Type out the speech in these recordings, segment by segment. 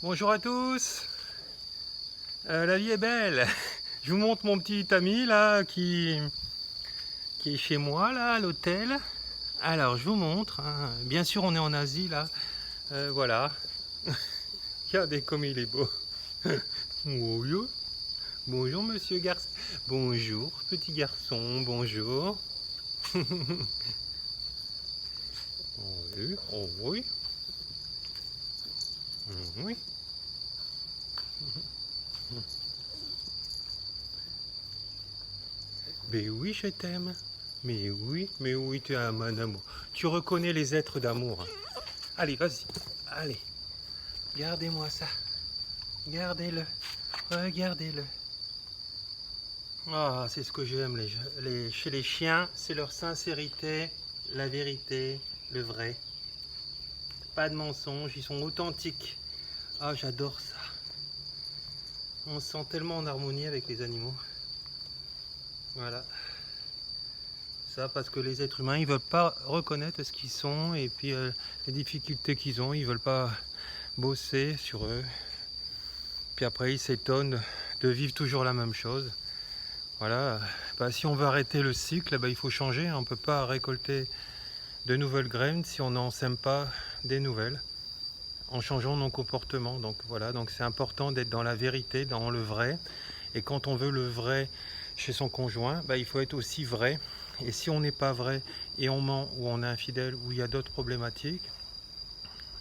Bonjour à tous. La vie est belle. Je vous montre mon petit ami là qui est chez moi là à l'hôtel. Alors je vous montre, hein. Bien sûr on est en Asie là. Voilà. Regardez comme il est beau. Bonjour. Bonjour monsieur garçon. Bonjour petit garçon. Bonjour. Oui. Oh oui. Oui. Mais oui, je t'aime. Mais oui, tu es un man d'amour. Tu reconnais les êtres d'amour. Allez, vas-y. Allez, gardez-moi ça. Gardez-le. Regardez-le. Ah, c'est ce que j'aime chez les chiens, c'est leur sincérité, la vérité, le vrai. Pas de mensonges, ils sont authentiques. Ah, j'adore ça. On se sent tellement en harmonie avec les animaux. Voilà. Ça parce que les êtres humains ils veulent pas reconnaître ce qu'ils sont et puis les difficultés qu'ils ont, ils veulent pas bosser sur eux. Puis après ils s'étonnent de vivre toujours la même chose. Voilà, bah, si on veut arrêter le cycle, bah, il faut changer, on ne peut pas récolter de nouvelles graines si on n'en sème pas des nouvelles en changeant nos comportements. Donc voilà, donc c'est important d'être dans la vérité, dans le vrai. Et quand on veut le vrai chez son conjoint, bah, il faut être aussi vrai. Et si on n'est pas vrai et on ment ou on est infidèle ou il y a d'autres problématiques,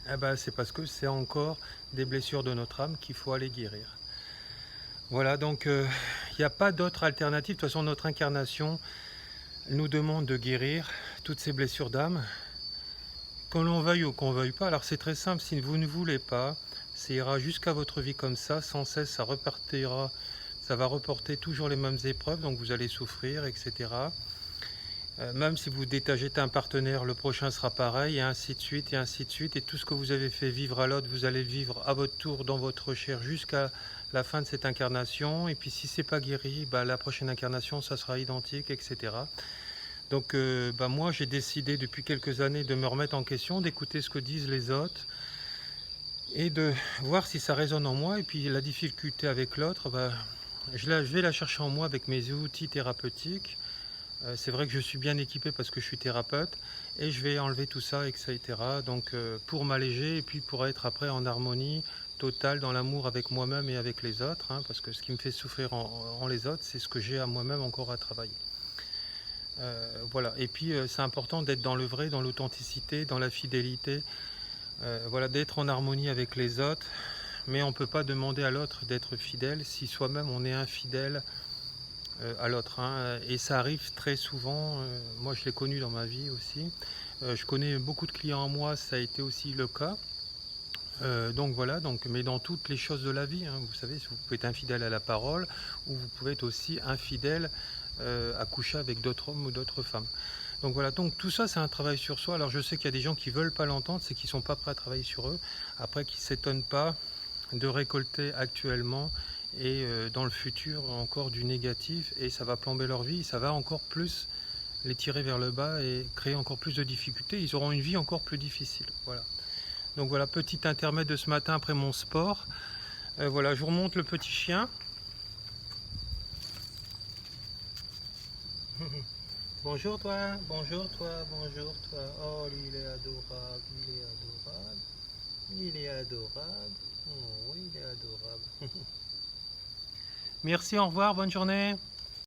eh ben, c'est parce que c'est encore des blessures de notre âme qu'il faut aller guérir. Voilà, donc il n'y a pas d'autre alternative. De toute façon, notre incarnation nous demande de guérir toutes ces blessures d'âme, qu'on l'on veuille ou qu'on ne veuille pas. Alors c'est très simple, si vous ne voulez pas, ça ira jusqu'à votre vie comme ça, sans cesse, ça repartira. Ça va reporter toujours les mêmes épreuves, donc vous allez souffrir, etc. Même si vous détachez un partenaire, le prochain sera pareil, et ainsi de suite, et ainsi de suite. Et tout ce que vous avez fait vivre à l'autre, vous allez le vivre à votre tour dans votre chair jusqu'à la fin de cette incarnation. Et puis si c'est pas guéri, bah, la prochaine incarnation, ça sera identique, etc. Donc bah, moi, j'ai décidé depuis quelques années de me remettre en question, d'écouter ce que disent les autres, et de voir si ça résonne en moi. Et puis la difficulté avec l'autre, bah, je vais la chercher en moi avec mes outils thérapeutiques. C'est vrai que je suis bien équipé parce que je suis thérapeute et je vais enlever tout ça, etc. Donc pour m'alléger et puis pour être après en harmonie totale dans l'amour avec moi-même et avec les autres, hein, parce que ce qui me fait souffrir en les autres, c'est ce que j'ai à moi-même encore à travailler. Voilà. Et puis c'est important d'être dans le vrai, dans l'authenticité, dans la fidélité, voilà, d'être en harmonie avec les autres. Mais on ne peut pas demander à l'autre d'être fidèle si soi-même on est infidèle à l'autre, hein. Et ça arrive très souvent, moi je l'ai connu dans ma vie aussi. Je connais beaucoup de clients à moi, ça a été aussi le cas. Donc voilà, donc, mais dans toutes les choses de la vie, hein, vous savez, vous pouvez être infidèle à la parole ou vous pouvez être aussi infidèle à coucher avec d'autres hommes ou d'autres femmes. Donc voilà, donc tout ça c'est un travail sur soi. Alors je sais qu'il y a des gens qui veulent pas l'entendre, c'est qu'ils sont pas prêts à travailler sur eux. Après qu'ils s'étonnent pas de récolter actuellement et dans le futur encore du négatif, et ça va plomber leur vie, ça va encore plus les tirer vers le bas et créer encore plus de difficultés. Ils auront une vie encore plus difficile. Voilà. Donc voilà, petit intermède de ce matin après mon sport. Voilà, je vous remonte le petit chien. Bonjour toi, bonjour toi, bonjour toi. Oh, il est adorable, il est adorable. Il est adorable. Oh, il est adorable. Merci, au revoir, bonne journée.